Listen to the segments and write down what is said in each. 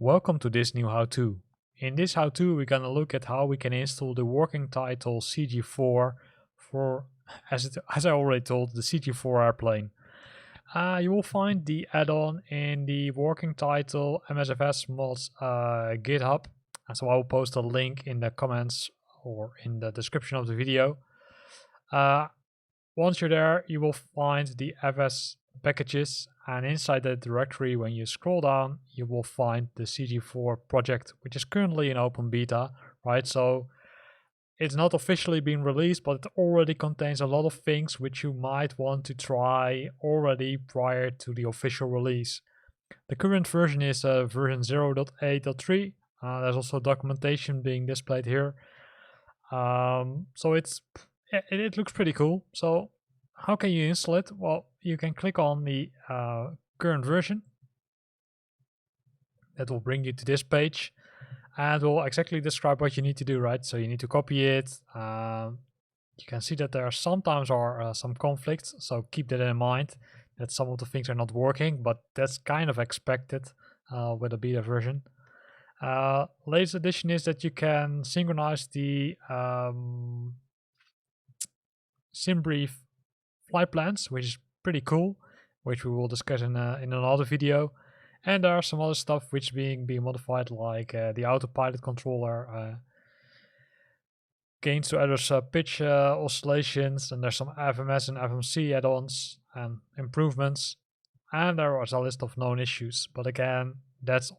Welcome to this new how-to. In this how-to we're gonna look at how we can install the Working Title CJ4 for, as I already told, the CJ4 airplane. You will find the add-on in the Working Title MSFS mods GitHub. So I will post a link in the comments or in the description of the video. Once you're there, you will find the FS packages, and inside that directory, when you scroll down, you will find the CJ4 project, which is currently in open beta, right? So it's not officially been released, but it already contains a lot of things which you might want to try already prior to the official release. The current version is version 0.8.3. There's also documentation being displayed here. So it looks pretty cool. So how can you install it? Well, you can click on the current version. That will bring you to this page and will exactly describe what you need to do, right? So you need to copy it. You can see that there sometimes are some conflicts, so keep that in mind, that some of the things are not working, but that's kind of expected with a beta version. Latest addition is that you can synchronize the SimBrief flight plans, which is pretty cool, which we will discuss in another video. And there are some other stuff which being modified, like the autopilot controller gains to address pitch oscillations, and there's some FMS and FMC add-ons and improvements, and there was a list of known issues. But again, that's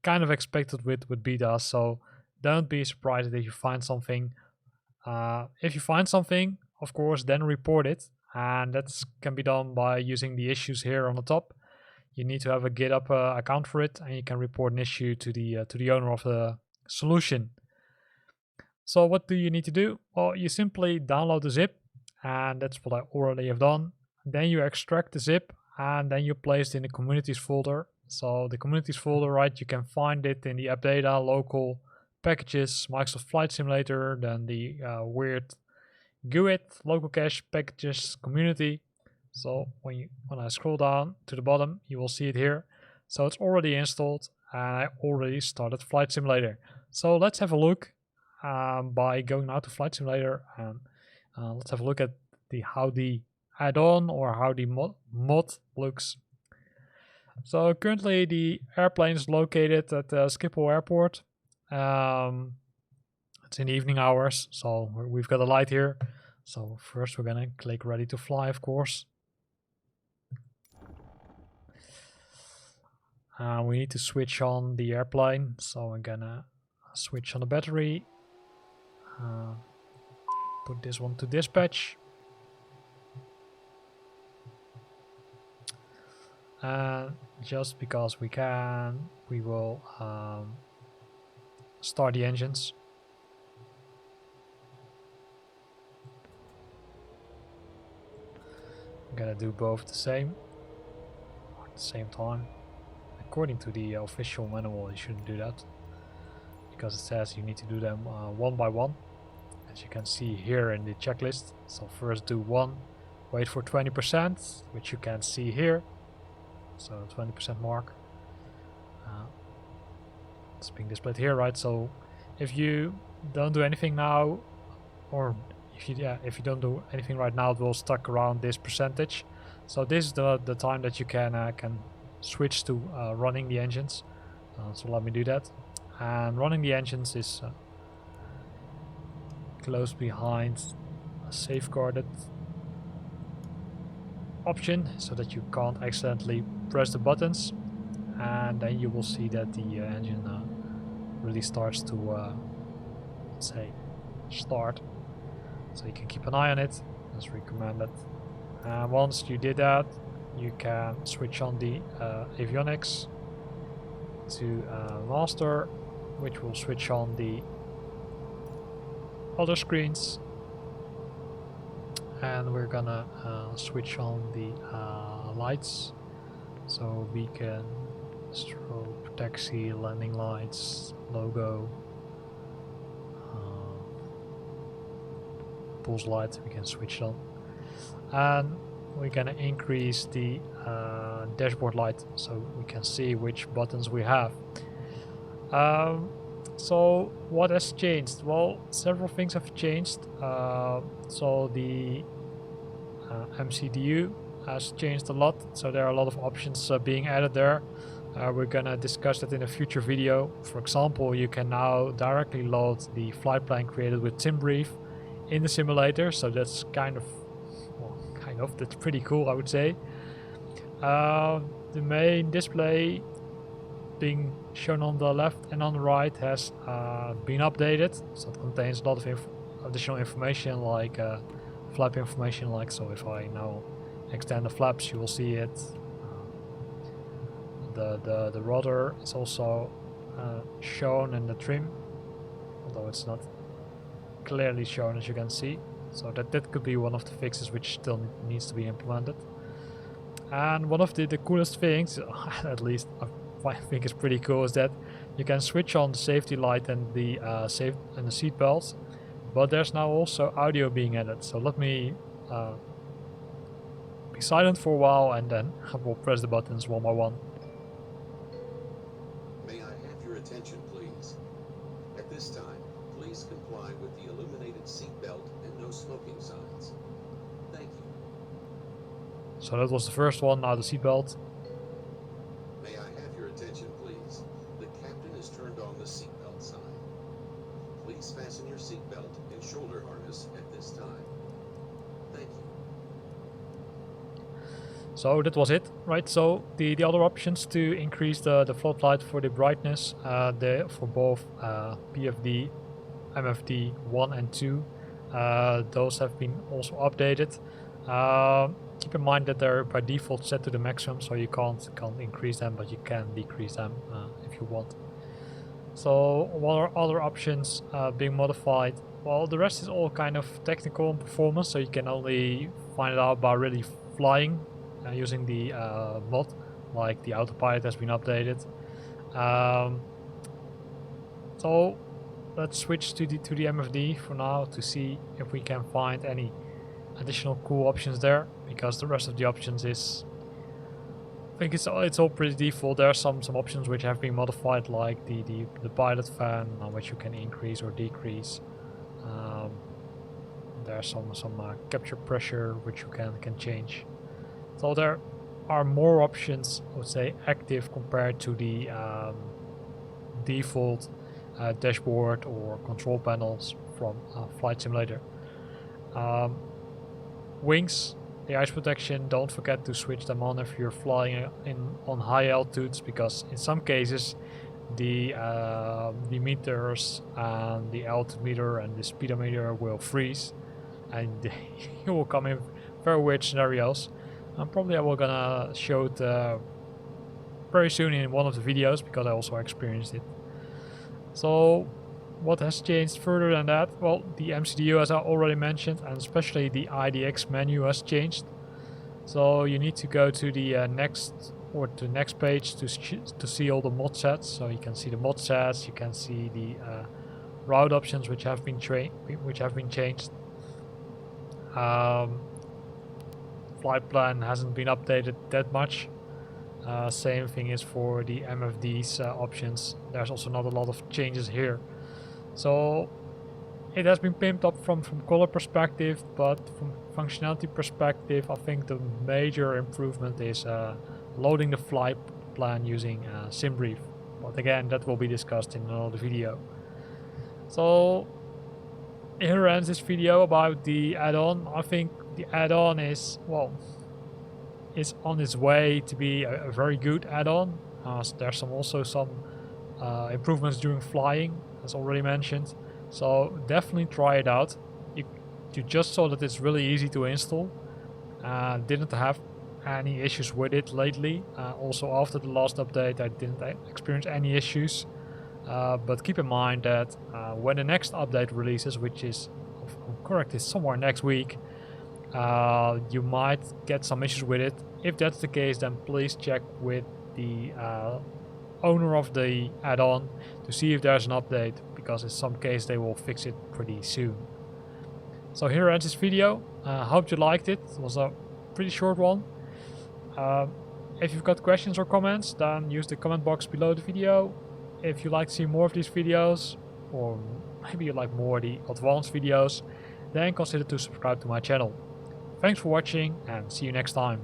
kind of expected with beta, so don't be surprised if you find something. If you find something, of course, then report it, and that can be done by using the issues here on the top. You need to have a GitHub account for it, and you can report an issue to the owner of the solution. So what do you need to do? Well, you simply download the zip, and that's what I already have done. Then you extract the zip, and then you place it in the communities folder. So the communities folder, right, you can find it in the app data, local packages, Microsoft Flight Simulator, then the weird GUID, local cache packages, community. So when I scroll down to the bottom, you will see it here. So it's already installed, and I already started Flight Simulator. So let's have a look by going now to Flight Simulator, and let's have a look at how the add-on or how the mod looks. So currently the airplane is located at Schiphol Airport. It's in the evening hours, so we've got a light here. So first we're gonna click ready to fly, of course. We need to switch on the airplane, so I'm gonna switch on the battery. Put this one to dispatch. And just because we can, we will start the engines. I'm gonna do both at the same time. According to the official manual, you shouldn't do that, because it says you need to do them one by one, as you can see here in the checklist. So first do one, wait for 20%, which you can see here. So 20% mark. It's being displayed here, right? So if you don't do anything now, or if you don't do anything right now, it will stuck around this percentage. So this is the time that you can switch to running the engines. So let me do that. And running the engines is close behind a safeguarded option, so that you can't accidentally press the buttons, and then you will see that the engine really starts to let's say start. So you can keep an eye on it, as recommended. And once you did that, you can switch on the avionics to master, which will switch on the other screens. And we're gonna switch on the lights, so beacon, strobe, taxi, landing lights, logo, pulse light, we can switch on. And we're gonna increase the dashboard light, so we can see which buttons we have. So what has changed? Well, several things have changed. So the MCDU has changed a lot, so there are a lot of options being added there. We're gonna discuss that in a future video. For example, you can now directly load the flight plan created with SimBrief in the simulator, so that's that's pretty cool, I would say. The main display being shown on the left and on the right has been updated, so it contains a lot of additional information like flap information, like so if I now extend the flaps you will see it. The rudder is also shown in the trim, although it's not clearly shown as you can see, so that could be one of the fixes which still needs to be implemented. And one of the coolest things, at least I think is pretty cool, is that you can switch on the safety light and the seat belts, but there's now also audio being added. So let me be silent for a while and then I will press the buttons one by one. May I have your attention, please? At this time, please comply with the illuminated seat belt and no smoking signs. Thank you. So that was the first one, now the seat belt. May I have your attention, please? The captain has turned on the seatbelt sign. Please fasten your seatbelt and shoulder harness at this time. Thank you. So that was it, right? So the other options to increase the floodlight for the brightness, for both PFD, MFD 1 and 2, those have been also updated. Keep in mind that they're by default set to the maximum, so you can't increase them, but you can decrease them if you want. So what are other options being modified? Well, the rest is all kind of technical and performance, so you can only find it out by really flying using the mod, like the autopilot has been updated. So let's switch to the MFD for now to see if we can find any additional cool options there, because the rest of the options is, I think it's all pretty default. There are some options which have been modified, like the pilot fan, which you can increase or decrease. There's some capture pressure which you can change. So there are more options, I would say, active compared to the default dashboard or control panels from Flight Simulator. Wings, the ice protection, don't forget to switch them on if you're flying on high altitudes, because in some cases the meters and the altitude meter and the speedometer will freeze and you will come in very weird scenarios. And probably I will gonna show it very soon in one of the videos, because I also experienced it. So what has changed further than that? Well, the MCDU, as I already mentioned, and especially the IDX menu has changed. So you need to go to the next page to see all the mod sets. So you can see the mod sets, you can see the route options which have been changed. Flight plan hasn't been updated that much. Same thing is for the MFD's options. There's also not a lot of changes here. So it has been pimped up from color perspective, but from functionality perspective, I think the major improvement is loading the flight plan using SimBrief. But again, that will be discussed in another video. So here ends this video about the add-on. I think the add-on is on its way to be a very good add-on. There's also some improvements during flying, as already mentioned. So definitely try it out. You just saw that it's really easy to install. Didn't have any issues with it lately. Also after the last update I didn't experience any issues. But keep in mind that when the next update releases, which is, if I'm correct, is somewhere next week, you might get some issues with it. If that's the case, then please check with the owner of the add-on to see if there's an update, because in some case they will fix it pretty soon. So here ends this video. Hope you liked it. It was a pretty short one. If you've got questions or comments, then use the comment box below the video. if you like to see more of these videos, or maybe you like more the advanced videos, then consider to subscribe to my channel. Thanks for watching and see you next time.